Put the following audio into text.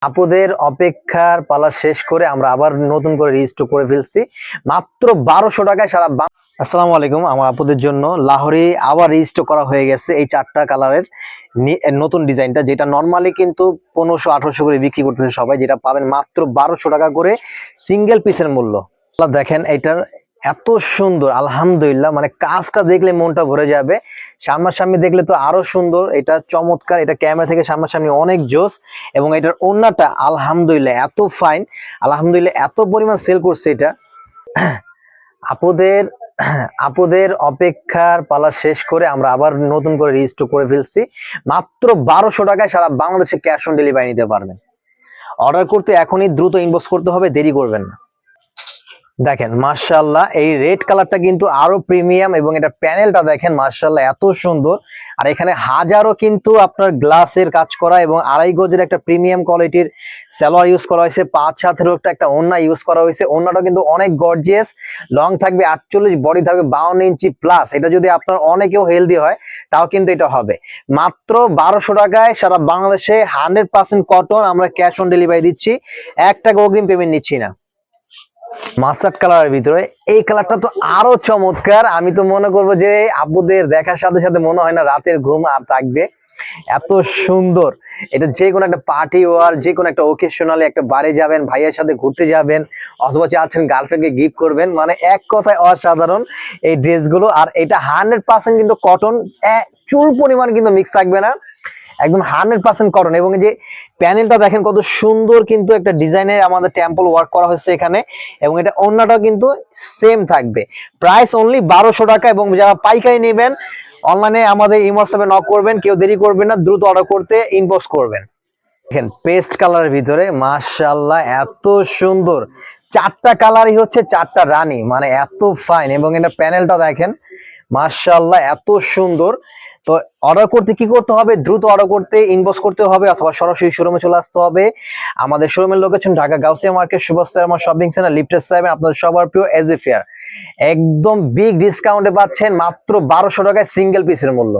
আপুদের অপেক্ষার পালা শেষ করে আমরা আবার নতুন করে রিস্টোর করে ফেলছি মাত্র 1200 টাকায় সারা আসসালামু আলাইকুম। আমার আপুদের জন্য লাহোরি আবার রিস্টোর করা হয়ে গেছে এই চারটা কালারের নতুন ডিজাইনটা, যেটা নরমালি কিন্তু 1500-1800 করে বিক্রি করতেছে সবাই, যেটা পাবেন মাত্র 1200 টাকা করে সিঙ্গেল পিসের মূল্য। দেখেন এটার এত সুন্দর, আলহামদুলিল্লাহ, মানে কাজটা দেখলে মনটা ভরে যাবে। সামনাসামনি দেখলে তো আরো সুন্দর, এটা চমৎকার, এটা ক্যামেরা থেকে সামনাসামনি অনেক জোস। এবং এটার ওড়নাটা আলহামদুলিল্লাহ এত ফাইন, আলহামদুলিল্লাহ এত পরিমাণ সেল করছে এটা। আপুদের আপুদের অপেক্ষার পালা শেষ করে আমরা আবার নতুন করে রিস্টোর করে ফেলছি মাত্র 1200 টাকায় সারা বাংলাদেশে ক্যাশ অন ডেলিভারি নিতে পারবেন। অর্ডার করতে এখনই দ্রুত ইনবক্স করতে হবে, দেরি করবেন না। দেখেন মাশাআল্লাহ, এই রেড কালারটা কিন্তু আরো প্রিমিয়াম এবং এটা প্যানেলটা দেখেন মাশাআল্লাহ এত সুন্দর। আর এখানে হাজারো কিন্তু আপনার গ্লাসের কাজ করা এবং 2.5 গজের একটা প্রিমিয়াম কোয়ালিটির সালোয়ার ইউজ করা হয়েছে, 5 হাতেরও একটা ওড়না ইউজ করা হয়েছে। ওড়নাটা কিন্তু অনেক গর্জিয়াস, লং থাকবে 48, বডি থাকবে 52 ইঞ্চি প্লাস। এটা যদি আপনার অনেকেও হেলদি হয় তাও কিন্তু এটা হবে। মাত্র 1200 টাকায় সারা বাংলাদেশে 100% কটন আমরা ক্যাশ অন ডেলিভারি দিচ্ছি, 1 টাকা অগ্রিম পেমেন্ট নিচ্ছি না। মাস্টার্ড কালারের ভিতরে এই কালারটা তো আরো চমৎকার। আমি তো মনে করবো যে আব্বুদের দেখার সাথে সাথে মনে হয় না রাতের ঘুম আর থাকবে, এত সুন্দর। এটা যে কোনো একটা পার্টি ওয়ার, যে কোনো একটা ওকেশনালি একটা বাড়ি যাবেন, ভাইয়ের সাথে ঘুরতে যাবেন, অথবা চাচ্ছেন গার্লফ্রেন্ডকে গিফট করবেন, মানে এক কথায় অসাধারণ এই ড্রেসগুলো। আর এটা 100% কিন্তু কটন, চুল পরিমাণ কিন্তু মিক্স থাকবে না, একদম 100% কটন। এবং এই যে প্যানেলটা দেখেন কত সুন্দর, কিন্তু একটা ডিজাইনের আমাদের টেম্পল ওয়ার্ক করা হয়েছে এখানে। এবং এটা ওড়নাটাও কিন্তু সেম থাকবে। প্রাইস অনলি 1200 টাকা। এবং যারা পাইকারি নেবেন অনলাইনে আমাদের হোয়াটসঅ্যাপে নক করবেন, কেউ দেরি করবেন না, দ্রুত অর্ডার করতে ইনবক্স করবেন। দেখেন পেস্ট কালারের ভিতরে মাশাআল্লাহ এত সুন্দর, চারটা কালারই হচ্ছে চারটা রানী, মানে এত ফাইন। এবং এটা প্যানেলটা দেখেন মাশাআল্লাহ এত সুন্দর। তো অর্ডার করতে কি করতে হবে? দ্রুত অর্ডার করতে ইনবক্স করতে হবে অথবা সরাসরি শোরুমে চলে আসতে হবে। আমাদের শোরুমের লোকেশন ঢাকা গাউসিয়া মার্কেট, শুভস্তার শপিং সেন্টার, লিফটেড 7, আপনাদের সবার প্রিয় এজি ফেয়ার। একদম বিগ ডিসকাউন্টে পাচ্ছেন মাত্র 1200 টাকায় সিঙ্গেল পিসের মূল্য।